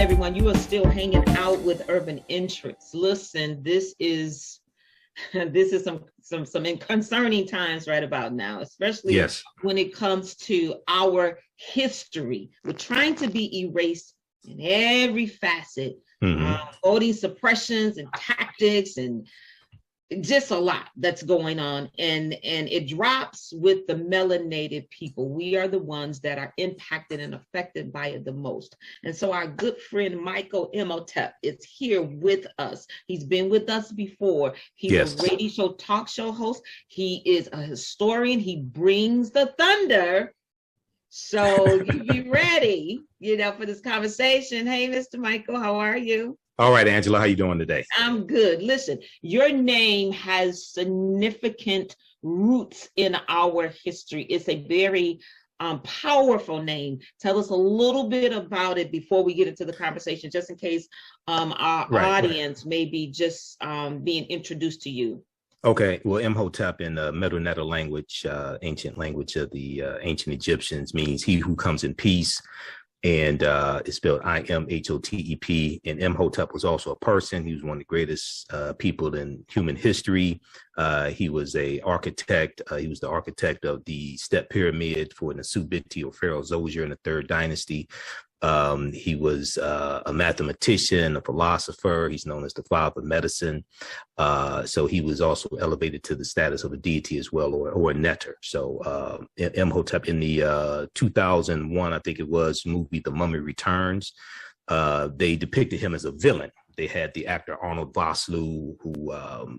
everyone. You are still hanging out with Urban Interests. Listen, this is some concerning times right about now, especially when it comes to our history. We're trying to be erased in every facet. Voting suppressions and tactics and just a lot that's going on, and it drops with the melanated people. We are the ones that are impacted and affected by it the most. And so our good friend Michael Imhotep is here with us. He's been with us before. He's a radio show, talk show host. He is a historian. He brings the thunder. So you be ready, for this conversation. Hey, Mr. Michael, how are you? All right, Angela, how you doing today? I'm good. Listen, your name has significant roots in our history. It's a very powerful name. Tell us a little bit about it before we get into the conversation, just in case our audience may be just being introduced to you. Okay, well, Imhotep in the Medu Neter language, ancient language of the ancient Egyptians, means he who comes in peace. And it's spelled Imhotep. And Imhotep was also a person. He was one of the greatest people in human history. He was an architect. He was the architect of the Step Pyramid for Nasubiti or Pharaoh Zoser in the Third Dynasty. He was a mathematician, a philosopher. He's known as the father of medicine. So he was also elevated to the status of a deity as well, or a neter. So Imhotep in the 2001, I think it was, movie The Mummy Returns, they depicted him as a villain. They had the actor Arnold Vosloo, who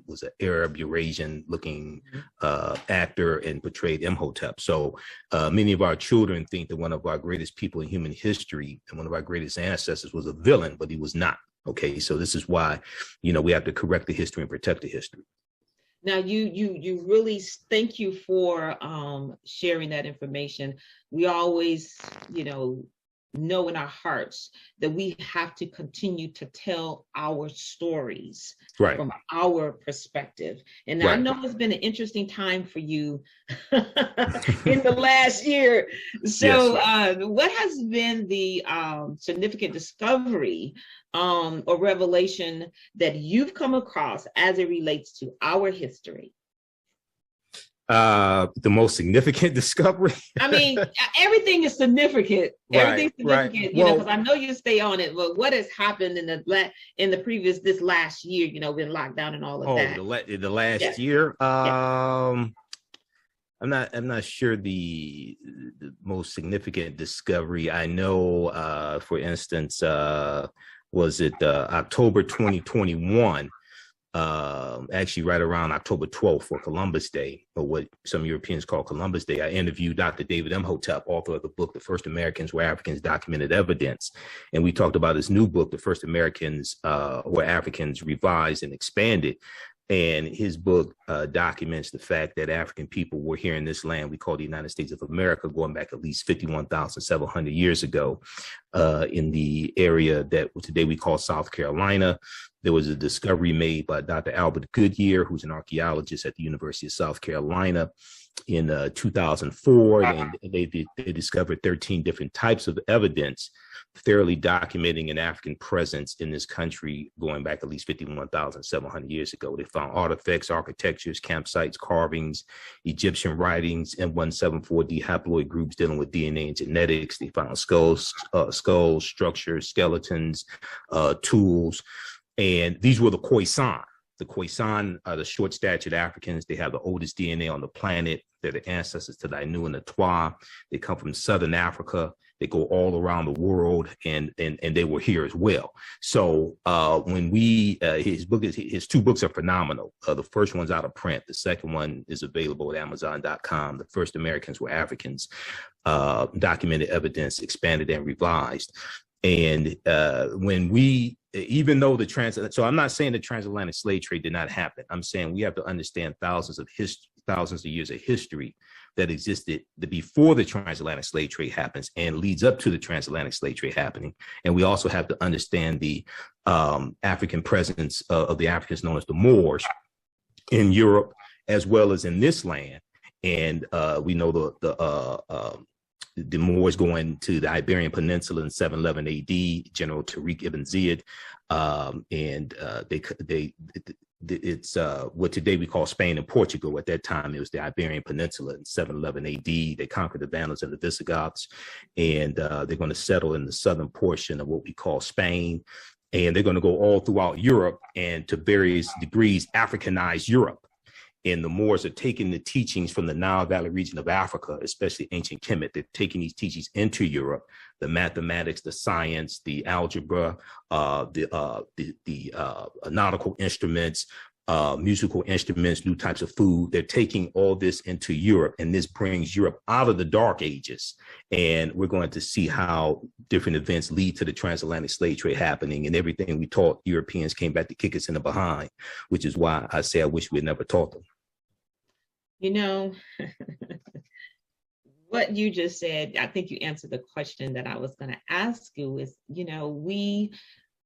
was an Arab Eurasian looking actor and portrayed Imhotep. So many of our children think that one of our greatest people in human history and one of our greatest ancestors was a villain, but he was not. Okay, so this is why, we have to correct the history and protect the history. Now, you really, thank you for sharing that information. We always, know in our hearts that we have to continue to tell our stories from our perspective. And I know it's been an interesting time for you in the last year. So what has been the significant discovery or revelation that you've come across as it relates to our history? The most significant discovery. I mean, everything is significant. Everything's significant, because I know you stay on it. But what has happened in this last year? Been locked down and all of that. The last year. I'm not sure the most significant discovery. I know, for instance, was it October 2021? Actually right around October 12th for Columbus Day, or what some Europeans call Columbus Day, I interviewed Dr. David Imhotep, author of the book, The First Americans Were Africans, Documented Evidence. And we talked about his new book, The First Americans Were Africans, Revised and Expanded. And his book documents the fact that African people were here in this land we call the United States of America, going back at least 51,700 years ago, in the area that today we call South Carolina. There was a discovery made by Dr. Albert Goodyear, who's an archaeologist at the University of South Carolina, in 2004. And they discovered 13 different types of evidence thoroughly documenting an African presence in this country going back at least 51,700 years ago. They found artifacts, architectures, campsites, carvings, Egyptian writings, M174D haploid groups dealing with DNA and genetics. They found skulls, structures, skeletons, tools. And these were the Khoisan. The Khoisan are the short-statured Africans. They have the oldest DNA on the planet. They're the ancestors to the Ainu and the Twa. They come from Southern Africa. They go all around the world, and they were here as well. So when his two books are phenomenal. The first one's out of print. The second one is available at Amazon.com. The First Americans Were Africans, Documented Evidence, Expanded and Revised. And even though so I'm not saying the transatlantic slave trade did not happen. I'm saying we have to understand thousands of years of history that existed before the transatlantic slave trade happens and leads up to the transatlantic slave trade happening. And we also have to understand the African presence of the Africans known as the Moors in Europe, as well as in this land. And we know the Moors going to the Iberian Peninsula in 711 AD, General Tariq ibn Ziyad, it's what today we call Spain and Portugal. At that time, it was the Iberian Peninsula in 711 AD. They conquered the Vandals and the Visigoths, and they're going to settle in the southern portion of what we call Spain. And they're going to go all throughout Europe and to various degrees Africanize Europe. And the Moors are taking the teachings from the Nile Valley region of Africa, especially ancient Kemet. They're taking these teachings into Europe, the mathematics, the science, the algebra, the nautical instruments, musical instruments, new types of food. They're taking all this into Europe, and this brings Europe out of the Dark Ages. And we're going to see how different events lead to the transatlantic slave trade happening, and everything we taught Europeans came back to kick us in the behind, which is why I say I wish we had never taught them. You know, what you just said, I think you answered the question that I was going to ask you is, you know, we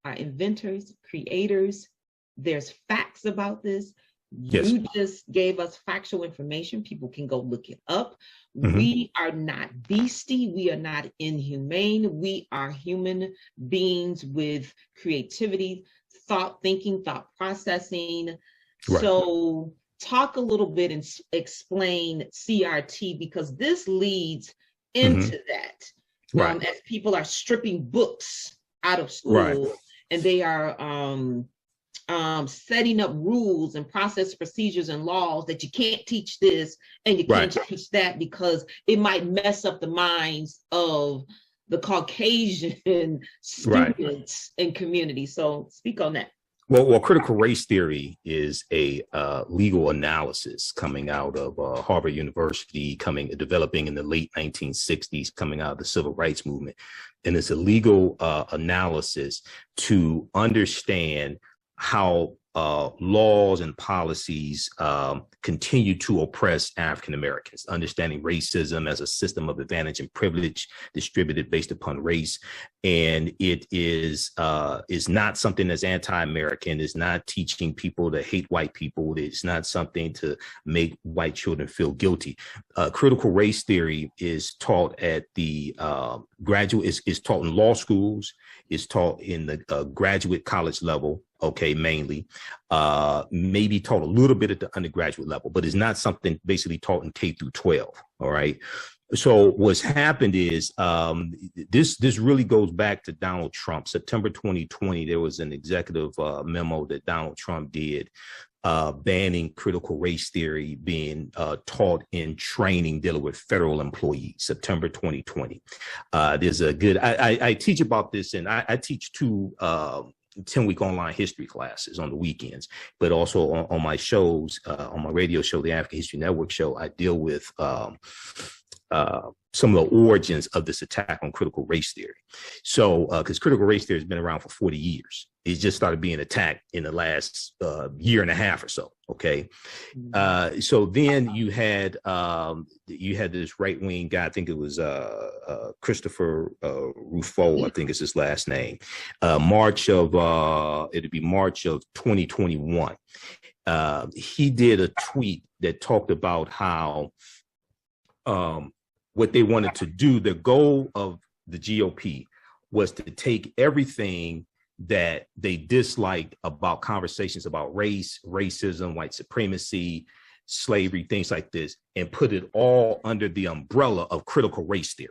are inventors, creators. There's facts about this. Yes. You just gave us factual information. People can go look it up. Mm-hmm. We are not beastie. We are not inhumane. We are human beings with creativity, thought thinking, thought processing. Right. So talk a little bit and explain CRT, because this leads into that. Right. As people are stripping books out of school, right, and they are setting up rules and process procedures and laws that you can't teach this and you can't teach that because it might mess up the minds of the Caucasian students and community. So speak on that. Well, critical race theory is a legal analysis coming out of Harvard University, developing in the late 1960s, coming out of the civil rights movement. And it's a legal analysis to understand how laws and policies continue to oppress African Americans, understanding racism as a system of advantage and privilege distributed based upon race. And it is not something that's anti-American. It's not teaching people to hate white people. It's not something to make white children feel guilty. Critical race theory is taught at the is taught in law schools. It's taught in the graduate college level. Okay, mainly, maybe taught a little bit at the undergraduate level, but it's not something basically taught in K through 12. All right. So what's happened is this really goes back to Donald Trump. September 2020, there was an executive memo that Donald Trump did banning critical race theory being taught in training dealing with federal employees, September 2020. There's a good, I teach about this, and I teach two 10-week online history classes on the weekends, but also on my shows, on my radio show, the African History Network show, I deal with some of the origins of this attack on critical race theory. So, because critical race theory has been around for 40 years. It just started being attacked in the last year and a half or so. Okay. So then you had this right-wing guy, I think it was Christopher Rufo, I think is his last name, March of 2021. He did a tweet that talked about how what they wanted to do, the goal of the GOP was to take everything that they disliked about conversations about race, racism, white supremacy, slavery, things like this, and put it all under the umbrella of critical race theory.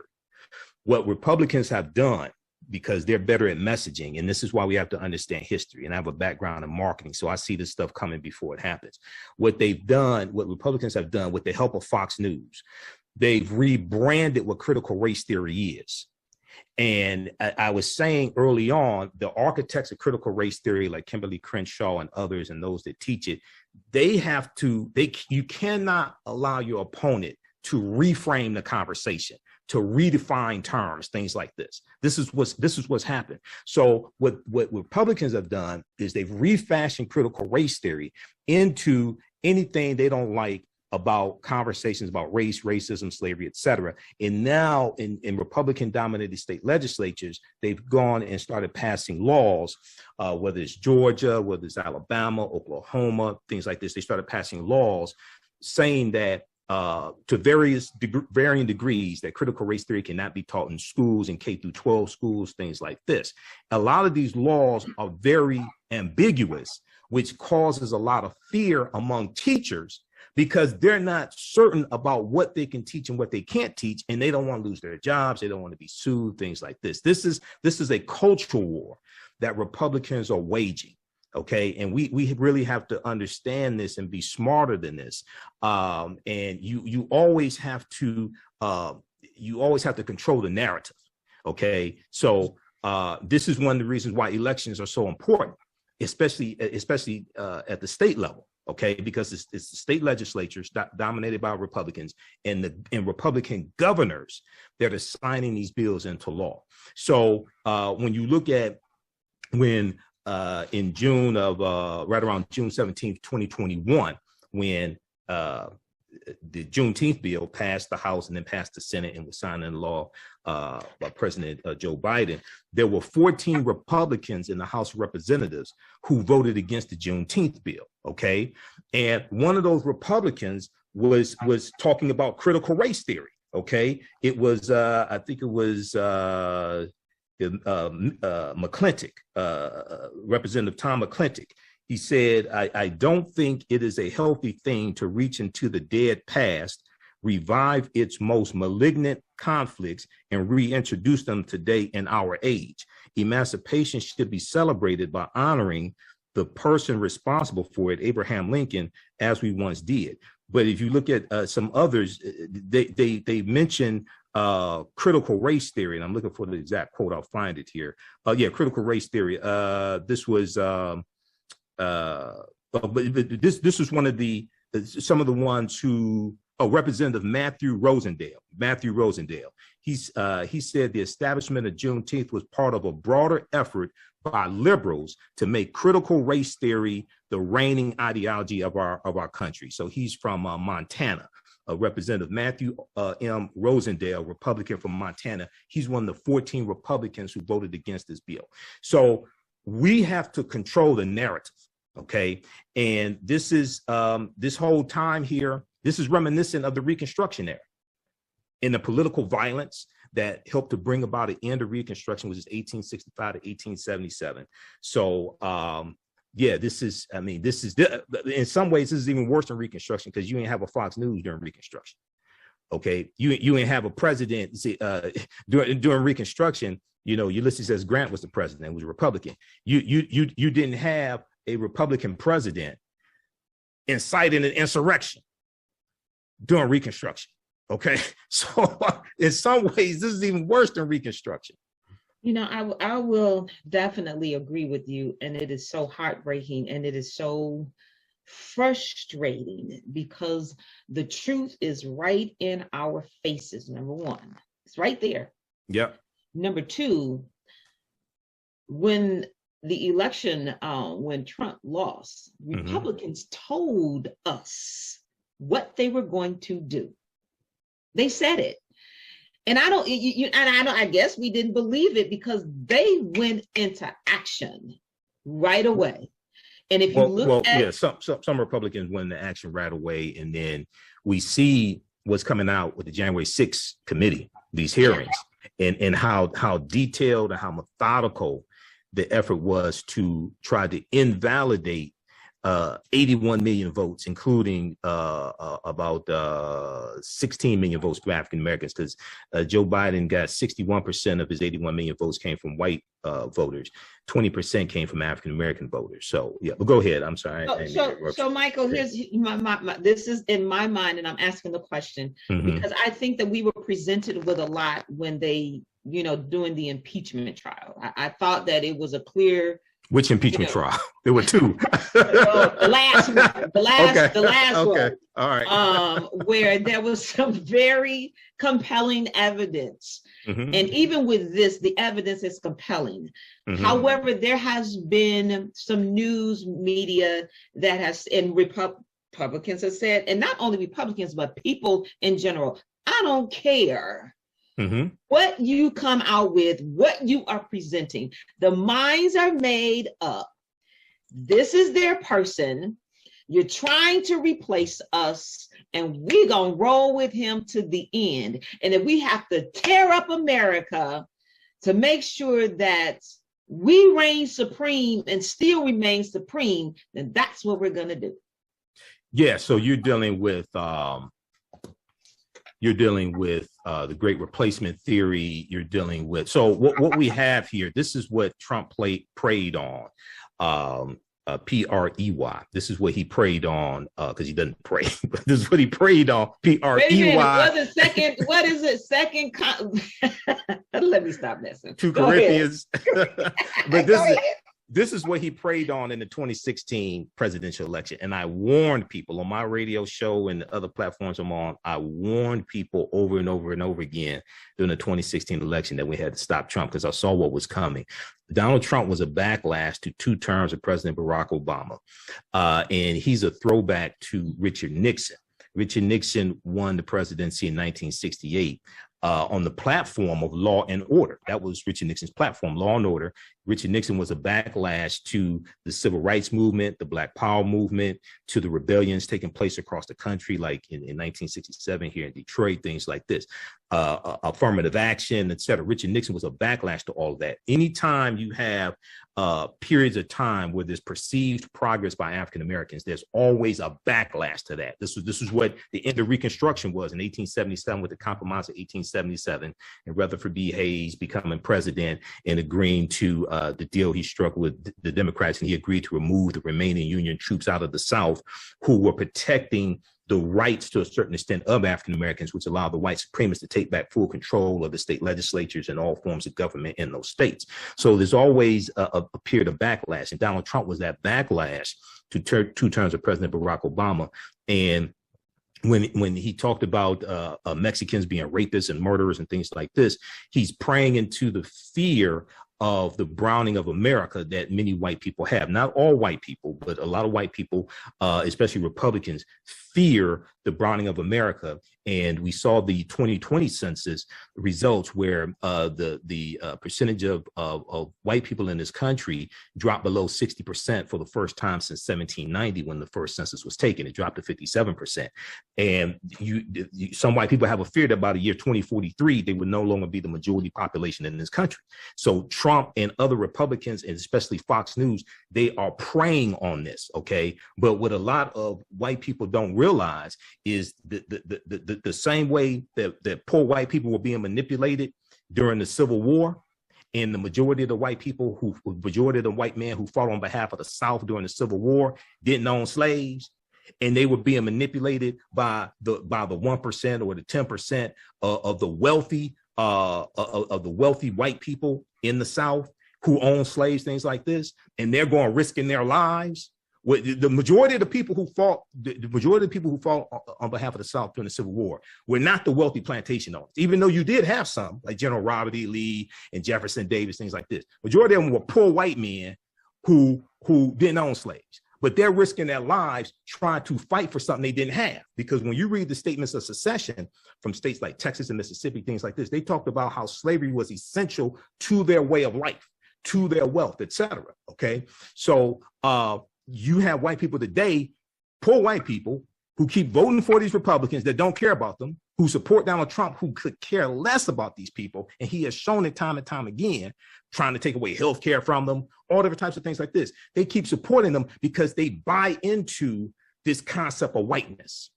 What Republicans have done, because they're better at messaging, and this is why we have to understand history, and I have a background in marketing, so I see this stuff coming before it happens. What Republicans have done with the help of Fox News, they've rebranded what critical race theory is. And I was saying early on, the architects of critical race theory, like Kimberly Crenshaw and others, and those that teach it, you cannot allow your opponent to reframe the conversation, to redefine terms, things like this. This is what's happened. So what Republicans have done is they've refashioned critical race theory into anything they don't like about conversations about race, racism, slavery, et cetera. And now in Republican-dominated state legislatures, they've gone and started passing laws, whether it's Georgia, whether it's Alabama, Oklahoma, things like this. They started passing laws saying that to varying degrees that critical race theory cannot be taught in schools, in K through 12 schools, things like this. A lot of these laws are very ambiguous, which causes a lot of fear among teachers because they're not certain about what they can teach and what they can't teach, and they don't want to lose their jobs. They don't want to be sued, things like this. This is a cultural war that Republicans are waging. Okay, and we really have to understand this and be smarter than this. And you always have to control the narrative. Okay, so this is one of the reasons why elections are so important, especially at the state level. Okay, because it's the state legislatures dominated by Republicans and Republican governors that are signing these bills into law. So when you look at in June of right around June 17th, 2021, when the Juneteenth bill passed the House and then passed the Senate and was signed into law by President Joe Biden, there were 14 Republicans in the House of Representatives who voted against the Juneteenth bill. Okay, and one of those Republicans was talking about critical race theory. Okay, it was I think it was McClintock, Representative Tom McClintock. He said, I don't think it is a healthy thing to reach into the dead past, revive its most malignant conflicts, and reintroduce them today in our age. Emancipation should be celebrated by honoring the person responsible for it, Abraham Lincoln, as we once did. But if you look at some others, they mention critical race theory, and I'm looking for the exact quote. I'll find it here. Yeah, critical race theory. This was, but this was one of some of the ones who. Representative Matthew Rosendale. He said the establishment of Juneteenth was part of a broader effort by liberals to make critical race theory the reigning ideology of our country. So he's from Montana. Representative Matthew M. Rosendale, Republican from Montana. He's one of the 14 Republicans who voted against this bill. So we have to control the narrative, okay? And this is this whole time here, this is reminiscent of the Reconstruction era and the political violence that helped to bring about an end of Reconstruction, which is 1865 to 1877. So yeah, this is in some ways, this is even worse than Reconstruction because you ain't have a Fox News during Reconstruction. Okay, you ain't have a president during Reconstruction. You know, Ulysses S. Grant was the president, was a Republican. You didn't have a Republican president inciting an insurrection during Reconstruction. Okay, so in some ways, this is even worse than Reconstruction. You know, I will definitely agree with you, and it is so heartbreaking and it is so frustrating because the truth is right in our faces. Number one, it's right there. Yep. Number two, when the election, when Trump lost, Republicans told us what they were going to do. They said it. And I guess we didn't believe it because they went into action right away. And if you look at some Republicans went into action right away, and then we see what's coming out with the January 6th committee, these hearings, and how detailed and how methodical the effort was to try to invalidate 81 million votes, including about 16 million votes for African Americans, because Joe Biden got 61% of his 81 million votes came from white voters, 20% came from African American voters. So yeah, but go ahead. I'm sorry. So Michael, here's my this is in my mind, and I'm asking the question because I think that we were presented with a lot when they, doing the impeachment trial. I thought that it was a clear. Which impeachment trial? There were two. The last one. The last one. All right. Where there was some very compelling evidence. And even with this, the evidence is compelling. However, there has been some news media that has, and Republicans have said, and not only Republicans, but people in general, I don't care what you come out with, what you are presenting. The minds are made up. This is their person. You're trying to replace us, and we're going to roll with him to the end. And if we have to tear up America to make sure that we reign supreme and still remain supreme, then that's what we're going to do. Yeah, so you're dealing with the great replacement theory. You're dealing with, so what we have here, this is what Trump preyed on. P-R-E-Y. This is what he preyed on, because he doesn't pray, but this is what he preyed on. P-R-E-Y. What is it? Let me stop messing. 2 Corinthians. But this is what he preyed on in the 2016 presidential election. And I warned people on my radio show and the other platforms I'm on, I warned people over and over and over again during the 2016 election that we had to stop Trump, because I saw what was coming. Donald Trump was a backlash to 2 terms of President Barack Obama. And he's a throwback to Richard Nixon. Richard Nixon won the presidency in 1968 on the platform of law and order. That was Richard Nixon's platform, law and order. Richard Nixon was a backlash to the civil rights movement, the Black Power movement, to the rebellions taking place across the country, like in 1967 here in Detroit, things like this, affirmative action, et cetera. Richard Nixon was a backlash to all of that. Anytime you have periods of time where there's perceived progress by African Americans, there's always a backlash to that. This is what the end of Reconstruction was in 1877 with the Compromise of 1877 and Rutherford B. Hayes becoming president and agreeing to the deal he struck with the Democrats, and he agreed to remove the remaining Union troops out of the South who were protecting the rights to a certain extent of African Americans, which allowed the white supremacists to take back full control of the state legislatures and all forms of government in those states. So there's always a period of backlash, and Donald Trump was that backlash to 2 terms of President Barack Obama. And when he talked about Mexicans being rapists and murderers and things like this, he's preying into the fear of the browning of America that many white people have. Not all white people, but a lot of white people, especially Republicans, fear the browning of America. And we saw the 2020 census results where the percentage of white people in this country dropped below 60% for the first time since 1790 when the first census was taken. It dropped to 57%. And some white people have a fear that by the year 2043, they would no longer be the majority population in this country. So Trump and other Republicans, and especially Fox News, they are preying on this, okay? But what a lot of white people don't realize is the same way that poor white people were being manipulated during the Civil War, and the majority of the white men who fought on behalf of the South during the Civil War didn't own slaves, and they were being manipulated by the 1% or the 10% of the wealthy white people in the South who own slaves, things like this, and they're going risking their lives. The majority of the people who fought, on behalf of the South during the Civil War were not the wealthy plantation owners, even though you did have some, like General Robert E. Lee and Jefferson Davis, things like this. Majority of them were poor white men who didn't own slaves, but they're risking their lives trying to fight for something they didn't have. Because when you read the statements of secession from states like Texas and Mississippi, things like this, they talked about how slavery was essential to their way of life, to their wealth, etc. Okay, so you have white people today, poor white people, who keep voting for these Republicans that don't care about them, who support Donald Trump, who could care less about these people. And he has shown it time and time again, trying to take away health care from them, all different types of things like this. They keep supporting them because they buy into this concept of whiteness.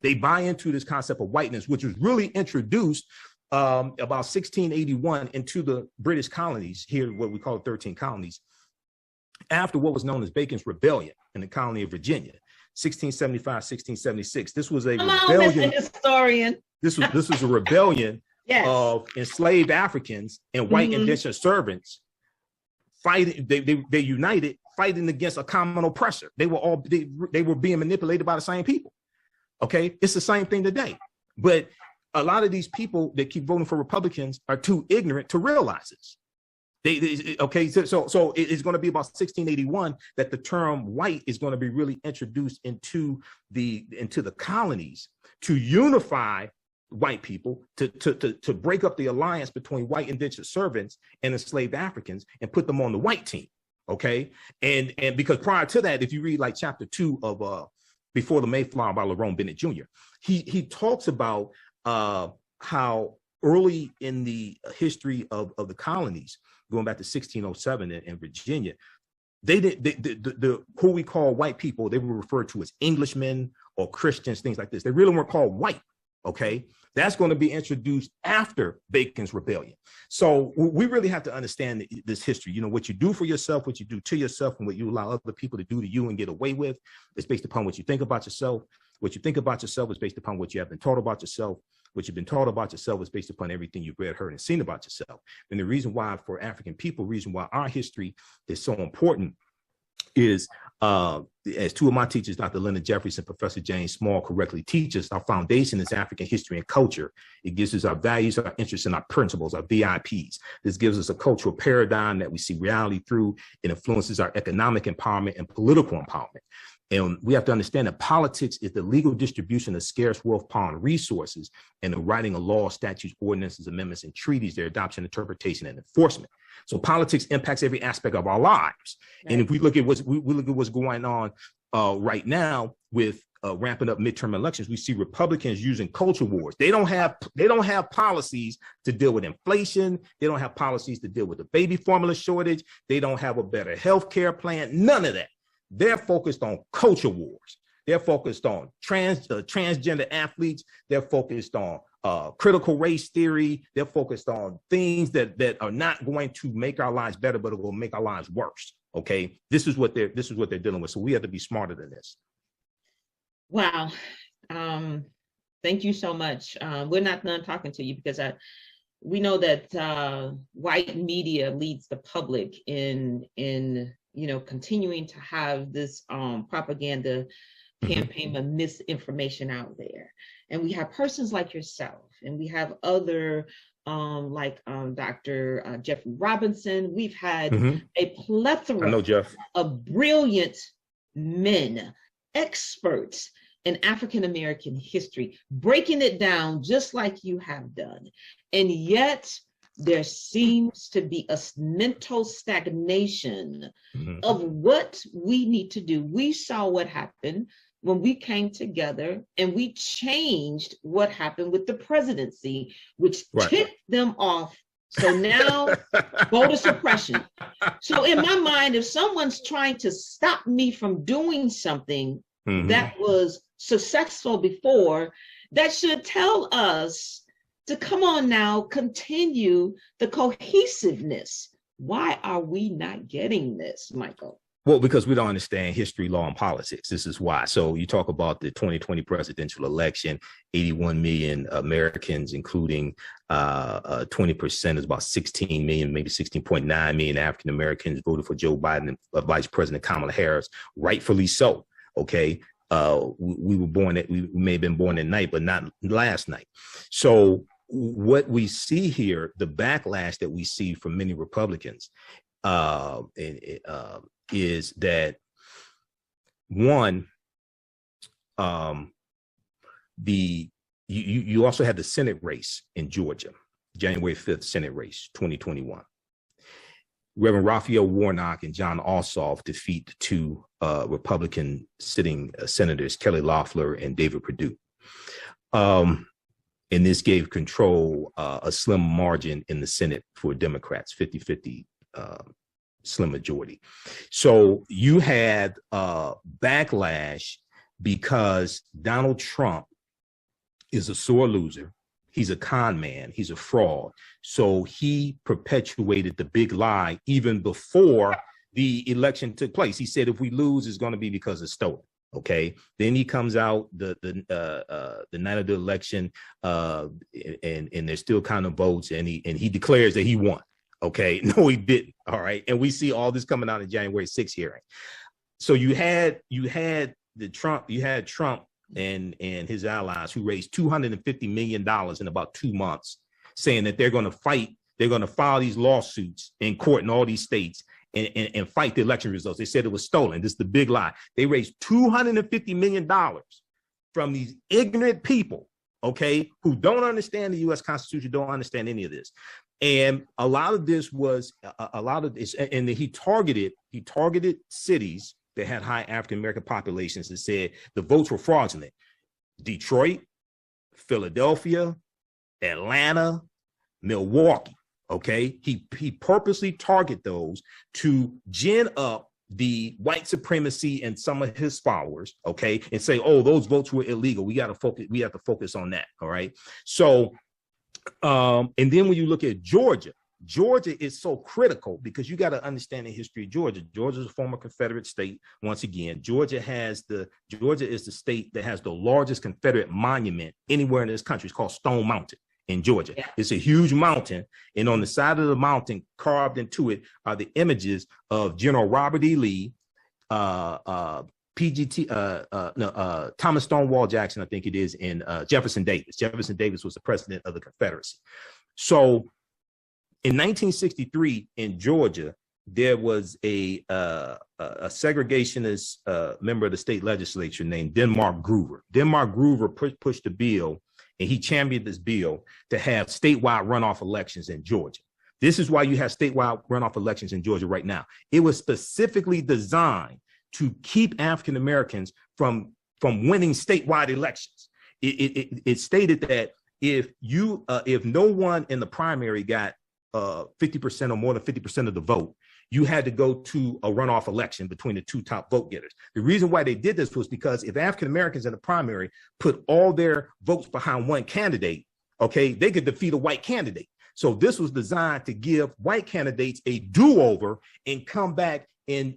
They buy into this concept of whiteness, which was really introduced about 1681 into the British colonies, here, what we call 13 colonies, after what was known as Bacon's Rebellion in the colony of Virginia, 1675, 1676. This was a rebellion. Historian. This was a rebellion yes. of enslaved Africans and white indentured servants fighting. They united, fighting against a common oppressor. They were being manipulated by the same people. Okay, it's the same thing today. But a lot of these people that keep voting for Republicans are too ignorant to realize this. Okay, so it's going to be about 1681 that the term white is going to be really introduced into the colonies to unify white people, to break up the alliance between white indentured servants and enslaved Africans and put them on the white team. Okay. And because prior to that, if you read like chapter 2 of Before the Mayflower by Lerone Bennett Jr., he talks about how early in the history of the colonies, going back to 1607 in Virginia, the who we call white people, they were referred to as Englishmen or Christians, things like this. They really weren't called white. Okay. That's going to be introduced after Bacon's Rebellion. So we really have to understand this history. You know, what you do for yourself, what you do to yourself, and what you allow other people to do to you and get away with is based upon what you think about yourself. What you think about yourself is based upon what you have been taught about yourself. What you've been taught about yourself is based upon everything you've read, heard, and seen about yourself. And the reason why for African people, reason why our history is so important is, as two of my teachers, Dr. Leonard Jeffries and Professor James Small, correctly teach us, our foundation is African history and culture. It gives us our values, our interests, and our principles, our VIPs. This gives us a cultural paradigm that we see reality through. It influences our economic empowerment and political empowerment. And we have to understand that politics is the legal distribution of scarce wealth, power, and resources, and the writing of laws, statutes, ordinances, amendments, and treaties, their adoption, interpretation, and enforcement. So politics impacts every aspect of our lives. Right. And if we look at what's going on right now with ramping up midterm elections, we see Republicans using culture wars. They don't have policies to deal with inflation. They don't have policies to deal with the baby formula shortage. They don't have a better health care plan. None of that. They're focused on culture wars. They're focused on transgender athletes. They're focused on critical race theory. They're focused on things that are not going to make our lives better, but it will make our lives worse. Okay, this is what they're dealing with. So we have to be smarter than this. Wow, thank you so much. We're not done talking to you because we know that white media leads the public in continuing to have this propaganda campaign of misinformation out there. And we have persons like yourself, and we have other like Dr. Jeffrey Robinson. We've had a plethora of brilliant men, experts in African-American history, breaking it down just like you have done. And yet there seems to be a mental stagnation of what we need to do. We saw what happened when we came together and we changed what happened with the presidency, which tipped them off. So now voter suppression. So in my mind, if someone's trying to stop me from doing something that was successful before, that should tell us to come on now, continue the cohesiveness. Why are we not getting this, Michael? Well, because we don't understand history, law, and politics. This is why. So you talk about the 2020 presidential election, 81 million Americans, including 20% is about 16 million, maybe 16.9 million African Americans voted for Joe Biden and Vice President Kamala Harris, rightfully so. Okay. We were born we may have been born at night, but not last night. So what we see here, the backlash that we see from many Republicans is that, one, you also had the Senate race in Georgia, January 5th Senate race, 2021. Reverend Raphael Warnock and John Ossoff defeat the two Republican sitting senators, Kelly Loeffler and David Perdue. And this gave control, a slim margin in the Senate for Democrats, 50-50 slim majority. So you had backlash because Donald Trump is a sore loser. He's a con man. He's a fraud. So he perpetuated the big lie even before the election took place. He said, if we lose, it's going to be because it's stolen. Okay. Then he comes out the night of the election, and there's still counting votes, and he declares that he won. Okay. No, he didn't. All right. And we see all this coming out in January 6th hearing. So you had Trump and his allies who raised $250 million in about 2 months, saying that they're going to file these lawsuits in court in all these states and fight the election results. They said it was stolen. This is the big lie. They raised $250 million from these ignorant people, okay, who don't understand the U.S. Constitution, don't understand any of this. And a lot of this was and he targeted cities that had high African-American populations and said the votes were fraudulent. Detroit, Philadelphia, Atlanta, Milwaukee, okay? He purposely targeted those to gin up the white supremacy and some of his followers, okay, and say, oh, those votes were illegal. We have to focus on that, all right? So, and then when you look at Georgia is so critical because you got to understand the history of Georgia. Georgia is a former Confederate state. Once again, Georgia is the state that has the largest Confederate monument anywhere in this country. It's called Stone Mountain in Georgia. Yeah. It's a huge mountain, and on the side of the mountain, carved into it, are the images of General Robert E. Lee, Thomas Stonewall Jackson, I think it is, and Jefferson Davis. Jefferson Davis was the president of the Confederacy. So in 1963 in Georgia, there was a segregationist member of the state legislature named Denmark Groover. Denmark Groover pushed a bill, and he championed this bill to have statewide runoff elections in Georgia. This is why you have statewide runoff elections in Georgia right now. It was specifically designed to keep African Americans from winning statewide elections. It stated that if no one in the primary got 50% or more than 50% of the vote, you had to go to a runoff election between the two top vote getters. The reason why they did this was because if African Americans in the primary put all their votes behind one candidate, okay, they could defeat a white candidate. So this was designed to give white candidates a do-over and come back, and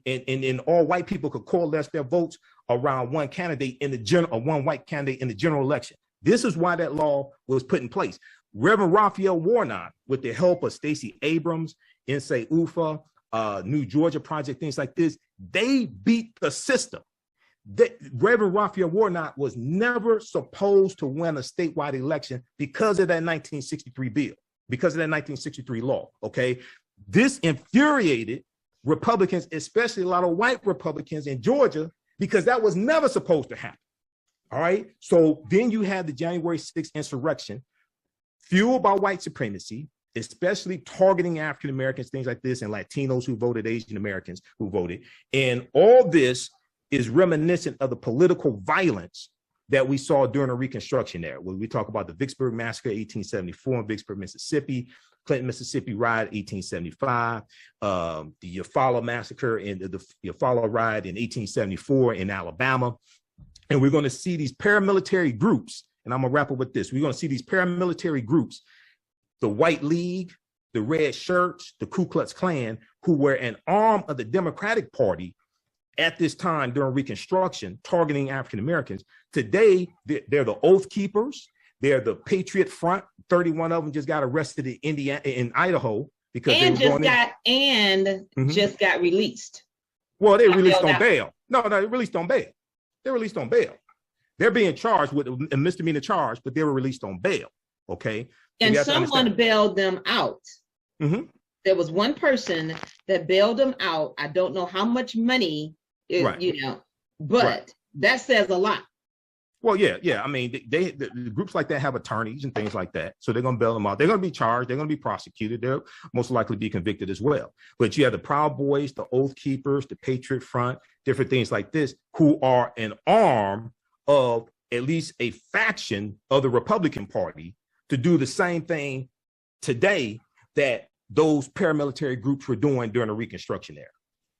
all white people could coalesce their votes around one candidate in the general, or one white candidate in the general election. This is why that law was put in place. Reverend Raphael Warnock, with the help of Stacey Abrams, Insay Ufa, New Georgia Project, things like this, they beat the system. Reverend Raphael Warnock was never supposed to win a statewide election because of that 1963 bill, because of that 1963 law, okay? This infuriated Republicans, especially a lot of white Republicans in Georgia, because that was never supposed to happen, all right? So then you had the January 6th insurrection, fueled by white supremacy, especially targeting African Americans, things like this, and Latinos who voted, Asian Americans who voted. And all this is reminiscent of the political violence that we saw during the Reconstruction Era. When we talk about the Vicksburg Massacre, 1874 in Vicksburg, Mississippi, Clinton, Mississippi riot, 1875, the Eufaula Massacre and the Eufaula riot in 1874 in Alabama. And we're going to see these paramilitary groups, and I'm going to wrap up with this. We're going to see these paramilitary groups, the White League, the Red Shirts, the Ku Klux Klan, who were an arm of the Democratic Party at this time during Reconstruction, targeting African Americans. Today, they're the Oath Keepers. They're the Patriot Front. 31 of them just got arrested in Idaho because just got released. Well, they released on bail. No, they released on bail. They're released on bail. They're being charged with a misdemeanor charge, but they were released on bail. Okay. And someone bailed them out. Mm-hmm. There was one person that bailed them out. I don't know how much money, but that says a lot. Well, yeah. I mean, the groups like that have attorneys and things like that. So they're going to bail them out. They're going to be charged. They're going to be prosecuted. They'll most likely be convicted as well. But you have the Proud Boys, the Oath Keepers, the Patriot Front, different things like this, who are an arm of at least a faction of the Republican Party to do the same thing today that those paramilitary groups were doing during the Reconstruction Era.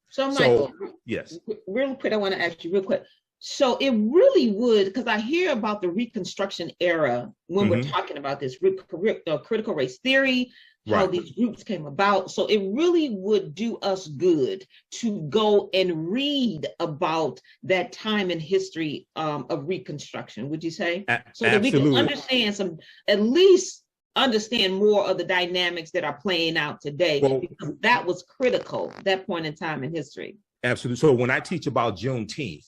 So, Michael, yes. Real quick, I want to ask you real quick. So it really would, because I hear about the Reconstruction Era when we're talking about this critical race theory, how these groups came about. So it really would do us good to go and read about that time in history of Reconstruction, would you say? So that we can understand at least understand more of the dynamics that are playing out today, because that was critical, that point in time in history. Absolutely. So when I teach about Juneteenth,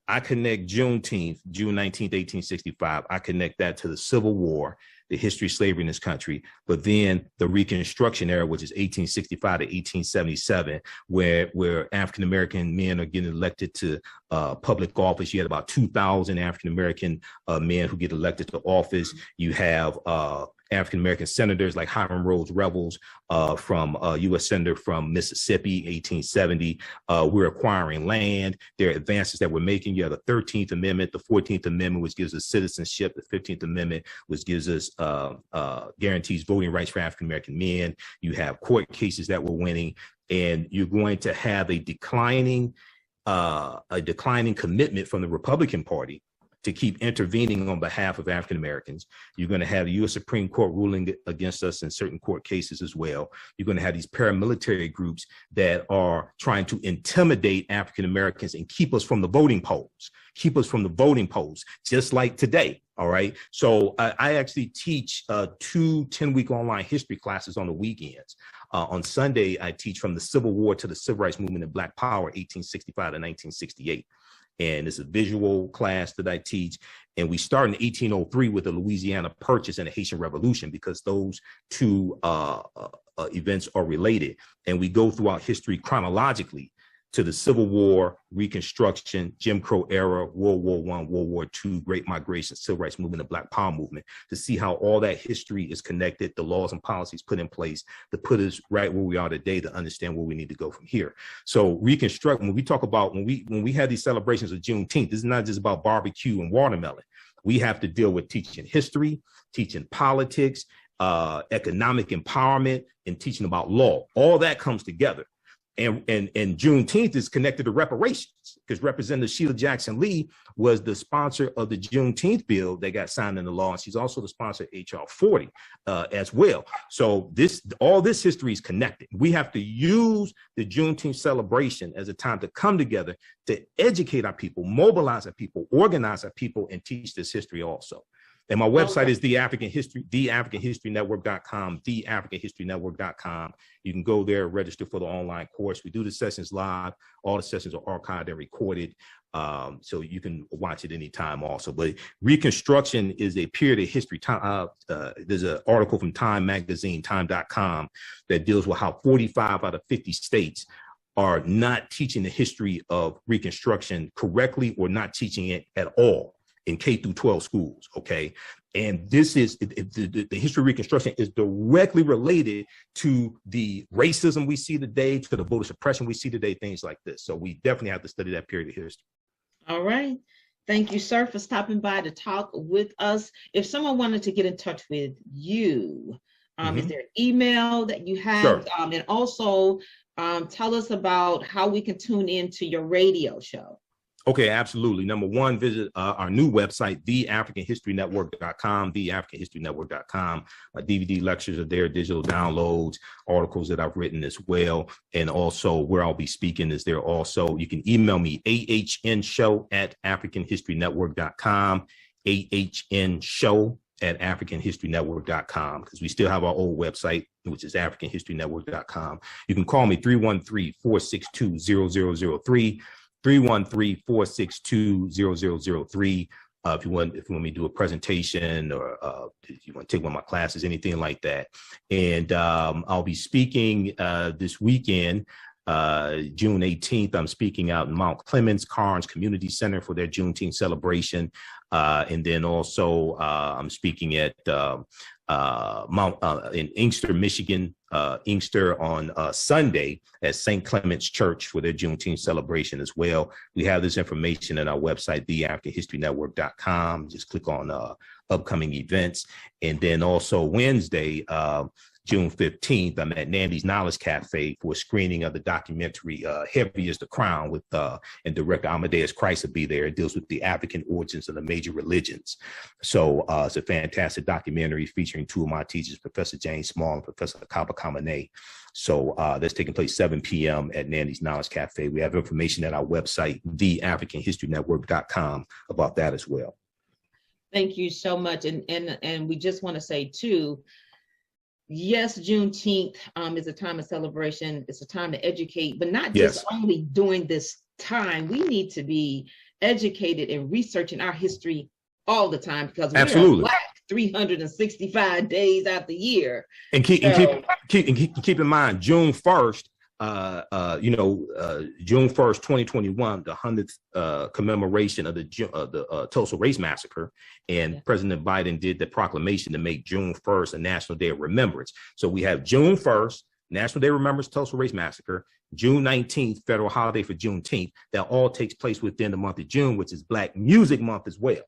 I connect Juneteenth, June 19th, 1865. I connect that to the Civil War, the history of slavery in this country, but then the Reconstruction Era, which is 1865 to 1877, where African-American men are getting elected to public office. You had about 2,000 African-American men who get elected to office. You have African-American senators like Hiram Rhodes Revels from U.S. Senator from Mississippi, 1870. We're acquiring land. There are advances that we're making. You have the 13th Amendment, the 14th Amendment, which gives us citizenship, the 15th Amendment, which gives us guarantees voting rights for African-American men. You have court cases that we're winning, and you're going to have a declining commitment from the Republican Party to keep intervening on behalf of African Americans. You're going to have the U.S. Supreme Court ruling against us in certain court cases as well. You're going to have these paramilitary groups that are trying to intimidate African Americans and keep us from the voting polls, just like today. All right. So I actually teach 2 10-week online history classes on the weekends. On Sunday, I teach from the Civil War to the Civil Rights Movement and Black Power, 1865 to 1968. And it's a visual class that I teach. And we start in 1803 with the Louisiana Purchase and the Haitian Revolution, because those two events are related. And we go throughout history chronologically to the Civil War, Reconstruction, Jim Crow era, World War I, World War II, Great Migration, Civil Rights Movement, the Black Power movement, to see how all that history is connected, the laws and policies put in place to put us right where we are today, to understand where we need to go from here. So reconstruct, when we talk about, when we have these celebrations of Juneteenth, this is not just about barbecue and watermelon. We have to deal with teaching history, teaching politics, economic empowerment, and teaching about law. All that comes together. And Juneteenth is connected to reparations, because Representative Sheila Jackson Lee was the sponsor of the Juneteenth bill that got signed into law. And she's also the sponsor of HR 40 as well. So all this history is connected. We have to use the Juneteenth celebration as a time to come together to educate our people, mobilize our people, organize our people, and teach this history also. And my website is theafricanhistorynetwork.com, theafricanhistorynetwork.com. You can go there, register for the online course. We do the sessions live. All the sessions are archived and recorded, so you can watch it anytime also. But Reconstruction is a period of history. There's an article from Time Magazine, time.com, that deals with how 45 out of 50 states are not teaching the history of Reconstruction correctly, or not teaching it at all in K through 12 schools, okay? And this is, the history of Reconstruction is directly related to the racism we see today, to the voter suppression we see today, things like this. So we definitely have to study that period of history. All right. Thank you, sir, for stopping by to talk with us. If someone wanted to get in touch with you, is there an email that you have? Sure. And also tell us about how we can tune into your radio show. Okay, absolutely. Number one, visit our new website, theafricanhistorynetwork.com, theafricanhistorynetwork.com. My DVD lectures are there, digital downloads, articles that I've written as well. And also where I'll be speaking is there also. You can email me, ahnshow@africanhistorynetwork.com, ahnshow@africanhistorynetwork.com, because we still have our old website, which is africanhistorynetwork.com. You can call me 313-462-0003. 313-462-0003. If you want me to do a presentation, or if you want to take one of my classes, anything like that. And I'll be speaking this weekend, June 18th. I'm speaking out in Mount Clemens Carnes Community Center for their Juneteenth celebration. And then also I'm speaking at in Inkster, Michigan, Inkster on Sunday at St. Clement's Church for their Juneteenth celebration as well. We have this information at our website, theafricanhistorynetwork.com. Just click on upcoming events. And then also Wednesday, June 15th, I'm at Nandy's Knowledge Cafe for a screening of the documentary Heavy is the Crown, with and director Amadeus Christ will be there. It deals with the African origins of the major religions. So it's a fantastic documentary featuring two of my teachers, Professor James Small and Professor Kaba Kamane. So that's taking place 7 p.m. at Nandy's Knowledge Cafe. We have information at our website, theafricanhistorynetwork.com, about that as well. Thank you so much. And we just want to say too, yes, Juneteenth is a time of celebration. It's a time to educate, but not just only during this time. We need to be educated and researching our history all the time, because we Absolutely. are Black 365 days out the year. And keep in mind, June 1st, June 1st, 2021, the 100th commemoration of the Tulsa Race Massacre, and President Biden did the proclamation to make June 1st a National Day of Remembrance. So we have June 1st, National Day of Remembrance, Tulsa Race Massacre, June 19th, federal holiday for Juneteenth. That all takes place within the month of June, which is Black Music Month as well.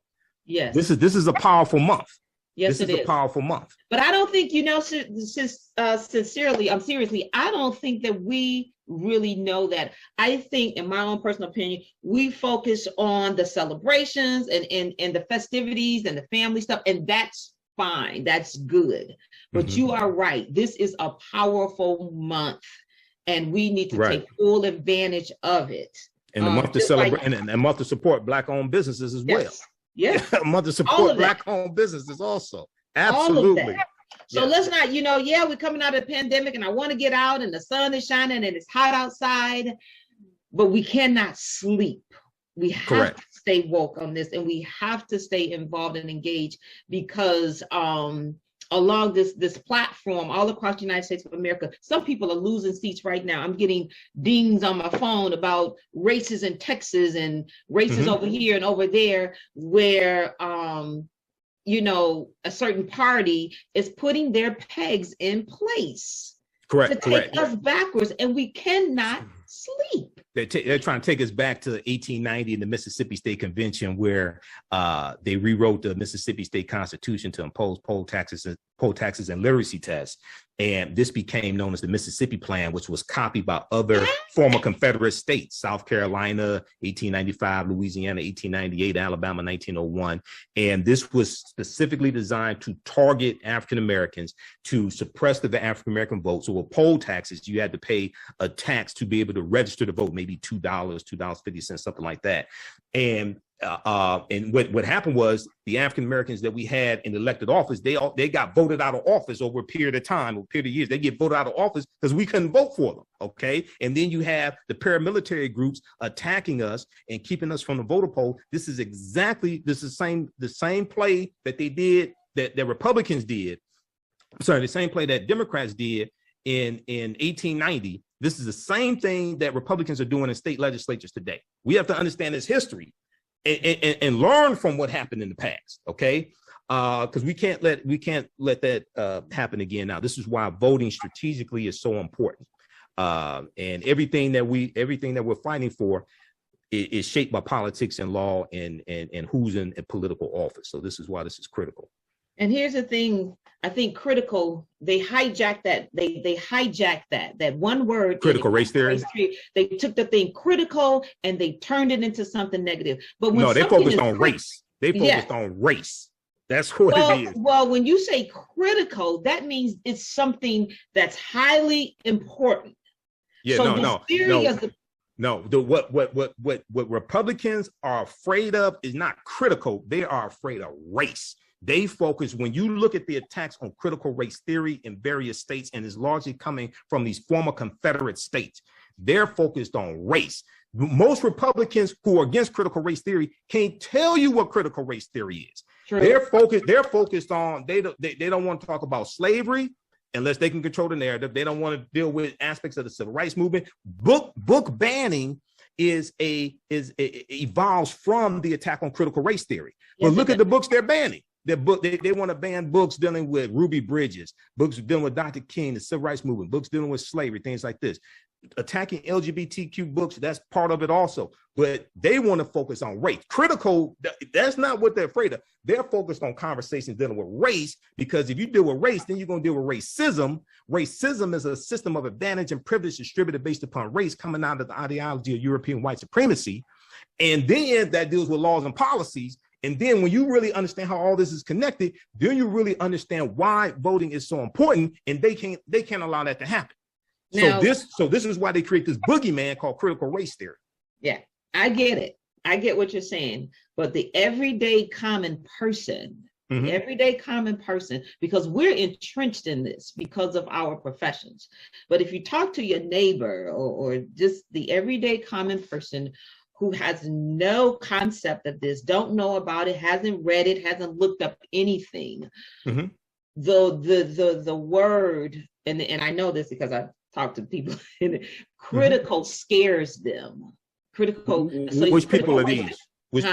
Yes. This is a powerful month. Yes, this is a powerful month. But I don't think, seriously, I don't think that we really know that. I think, in my own personal opinion, we focus on the celebrations and the festivities and the family stuff, and that's fine. That's good. But you are right. This is a powerful month, and we need to take full advantage of it. And a month to celebrate, and a month to support Black-owned businesses as well. Yeah, a month to support Black-owned businesses also. Absolutely. So let's not, we're coming out of the pandemic, and I want to get out, and the sun is shining, and it's hot outside, but we cannot sleep. We have to stay woke on this, and we have to stay involved and engaged, because along this platform all across the United States of America, some people are losing seats right now. I'm getting dings on my phone about races in Texas and races over here and over there, where a certain party is putting their pegs in place to take us backwards, and we cannot sleep. They're trying to take us back to 1890 in the Mississippi State Convention, where they rewrote the Mississippi State Constitution to impose poll taxes and literacy tests. And this became known as the Mississippi Plan, which was copied by other former Confederate states: South Carolina, 1895, Louisiana, 1898, Alabama, 1901. And this was specifically designed to target African Americans, to suppress the African American vote. So with poll taxes, you had to pay a tax to be able to register to vote, maybe $2, $2.50, something like that. And what happened was, the African Americans that we had in elected office, they got voted out of office over a period of time, over a period of years. They get voted out of office because we couldn't vote for them. Okay. And then you have the paramilitary groups attacking us and keeping us from the voter poll. The same play that they did, that Republicans did. Sorry, the same play that Democrats did in 1890. This is the same thing that Republicans are doing in state legislatures today. We have to understand this history and learn from what happened in the past, okay? Because we can't let that happen again. Now, this is why voting strategically is so important, and everything that we're fighting for is shaped by politics and law and who's in a political office. So this is why this is critical. And here's the thing, I think critical, they hijacked that. They hijacked that one word. Critical race theory. They took the thing critical and they turned it into something negative. But when they focused on race. They focused on race. That's what it is. Well, when you say critical, that means it's something that's highly important. Yeah, so what Republicans are afraid of is not critical. They are afraid of race. They focus, when you look at the attacks on critical race theory in various states, and is largely coming from these former Confederate states, they're focused on race. Most Republicans who are against critical race theory can't tell you what critical race theory is. True. They're focused on, they don't want to talk about slavery unless they can control the narrative. They don't want to deal with aspects of the civil rights movement. Book banning evolves from the attack on critical race theory. But look at the books they're banning. They want to ban books dealing with Ruby Bridges, books dealing with Dr. King, the civil rights movement, books dealing with slavery, things like this. Attacking LGBTQ books, that's part of it also. But they want to focus on race. Critical, that's not what they're afraid of. They're focused on conversations dealing with race, because if you deal with race, then you're going to deal with racism. Racism is a system of advantage and privilege distributed based upon race, coming out of the ideology of European white supremacy. And then that deals with laws and policies. And then when you really understand how all this is connected, then you really understand why voting is so important, and they can't allow that to happen. Now, so this is why they create this boogeyman called critical race theory. Yeah, I get it. I get what you're saying. But the everyday common person, because we're entrenched in this because of our professions. But if you talk to your neighbor or just the everyday common person who has no concept of this, don't know about it, hasn't read it, hasn't looked up anything, the word, and I know this because I talk to people, critical scares them. Critical. So which people are these? Which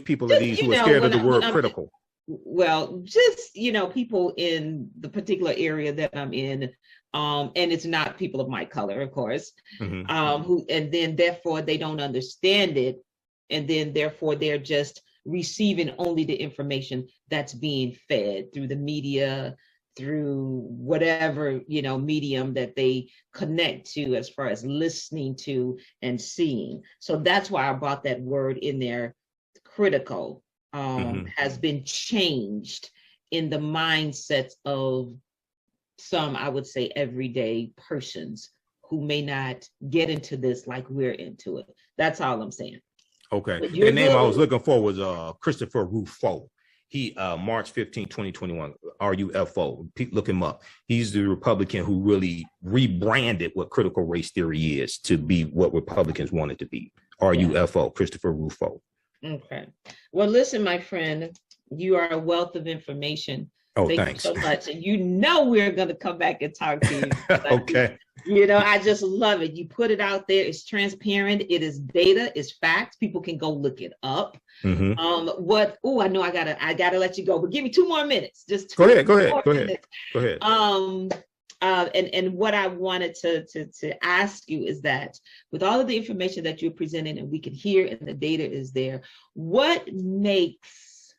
people are these who are scared of the word critical? Well, just, people in the particular area that I'm in, and it's not people of my color, of course, who, and then therefore they don't understand it, and then therefore they're just receiving only the information that's being fed through the media, through whatever, medium that they connect to as far as listening to and seeing. So that's why I brought that word in there, critical. Has been changed in the mindsets of some, I would say, everyday persons who may not get into this like we're into it. That's all I'm saying. Okay. The name I was looking for was Christopher Rufo. He March 15, 2021, RUFO. Look him up. He's the Republican who really rebranded what critical race theory is to be what Republicans want it to be. RUFO, Christopher Rufo. Okay. Well, listen, my friend, you are a wealth of information. Oh, Thank you so much. And we're going to come back and talk to you. Okay. I just love it. You put it out there. It's transparent. It is data. It's facts. People can go look it up. I know I gotta let you go, but give me 2 more minutes. Just go ahead. And what I wanted to ask you is that with all of the information that you're presenting and we can hear and the data is there, what makes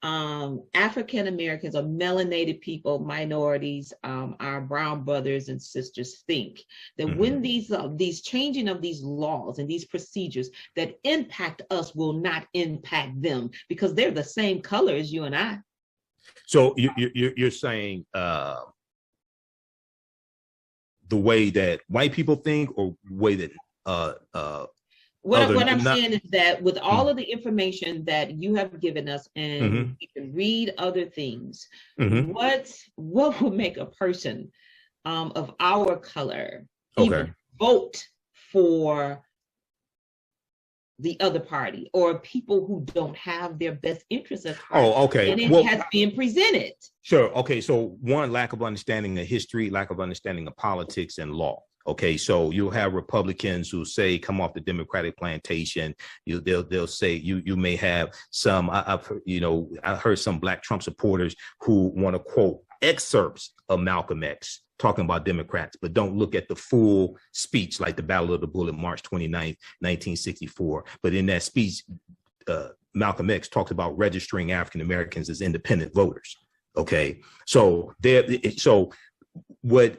African Americans or melanated people, minorities, our brown brothers and sisters think that when these changing of these laws and these procedures that impact us will not impact them because they're the same color as you and I? So you're saying the way that white people think, or the way that what I'm saying is that with all of the information that you have given us, and you can read other things, what would make a person of our color even vote for the other party, or people who don't have their best interests at heart? And it has been presented. Sure. Okay. So one, lack of understanding of history, lack of understanding of politics and law. Okay, so you'll have Republicans who say, come off the Democratic plantation. They'll say you may have some. I heard some Black Trump supporters who want to quote excerpts of Malcolm X talking about Democrats, but don't look at the full speech, like the Battle of the Bullet, March 29th, 1964. But in that speech, Malcolm X talks about registering African Americans as independent voters. Okay, so what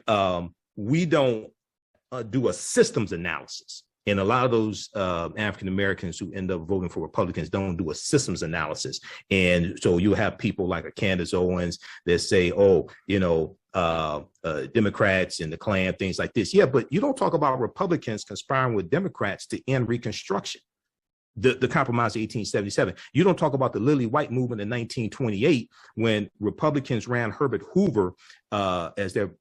we don't do a systems analysis, and a lot of those African Americans who end up voting for Republicans don't do a systems analysis. And so you have people like a Candace Owens that say, Democrats and the Klan, things like this. Yeah, but you don't talk about Republicans conspiring with Democrats to end Reconstruction, the compromise of 1877. You don't talk about the Lily White movement in 1928 when Republicans ran Herbert Hoover as their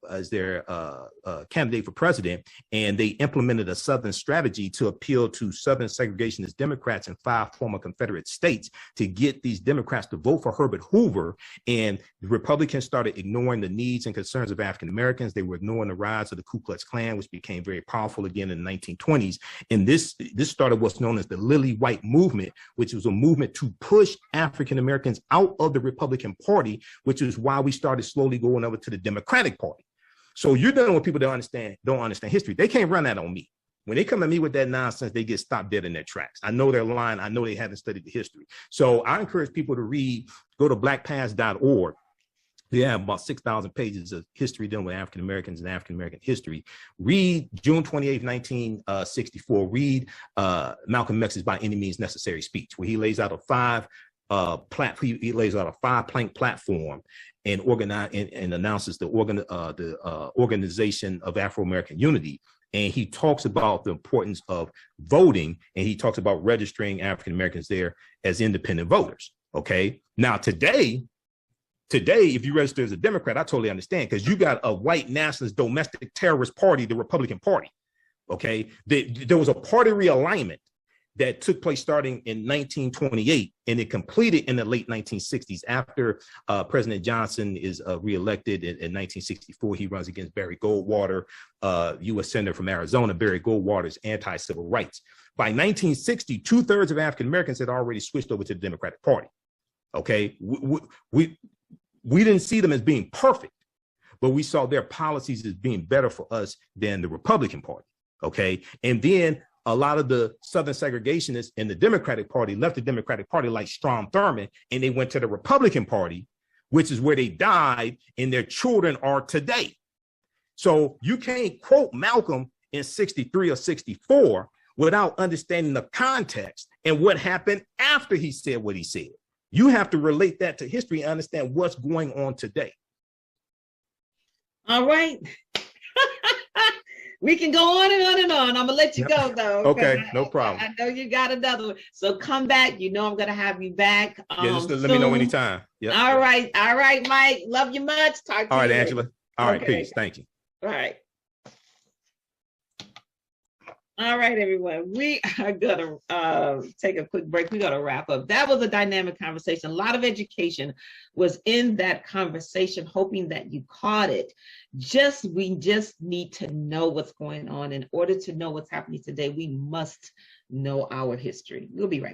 candidate for president, and they implemented a Southern strategy to appeal to Southern segregationist Democrats in 5 former Confederate states to get these Democrats to vote for Herbert Hoover. And the Republicans started ignoring the needs and concerns of African Americans. They were ignoring the rise of the Ku Klux Klan, which became very powerful again in the 1920s. And this started what's known as the Lily White movement, which was a movement to push African Americans out of the Republican Party, which is why we started slowly going over to the Democratic Party. So you're dealing with people that don't understand history. They can't run that on me. When they come at me with that nonsense, they get stopped dead in their tracks. I know they're lying. I know they haven't studied the history. So I encourage people to go to blackpast.org. They have about 6,000 pages of history dealing with African Americans and African American history. Read June 28th, 1964. Read Malcolm X's By Any Means Necessary speech, where he lays out a 5-plank platform and announces the Organization of Afro-American Unity. And he talks about the importance of voting, and he talks about registering African Americans there as independent voters. Okay. Now today, if you register as a Democrat, I totally understand, because you got a white nationalist domestic terrorist party, the Republican Party. Okay. There was a party realignment that took place starting in 1928, and it completed in the late 1960s after President Johnson is reelected in 1964. He runs against Barry Goldwater, U.S. Senator from Arizona. Barry Goldwater's anti-civil rights. By 1960, 2/3 of African Americans had already switched over to the Democratic Party. Okay, we didn't see them as being perfect, but we saw their policies as being better for us than the Republican Party. Okay, and then a lot of the Southern segregationists in the Democratic Party left the Democratic Party like Strom Thurmond, and they went to the Republican Party, which is where they died and their children are today. So you can't quote Malcolm in 63 or 64 without understanding the context and what happened after he said what he said. You have to relate that to history and understand what's going on today. All right. We can go on and on and on. I'm gonna let you go though. Okay, no problem. I know you got another one. So come back. You know I'm gonna have you back. Just let me know anytime. Yep. All right, Mike. Love you much. Talk to All right, you Angela. All right, peace. Thank you. All right. All right, everyone. We are gonna take a quick break. We're gonna wrap up. That was a dynamic conversation. A lot of education was in that conversation, hoping that you caught it. We just need to know what's going on. In order to know what's happening today, we must know our history. We'll be right back.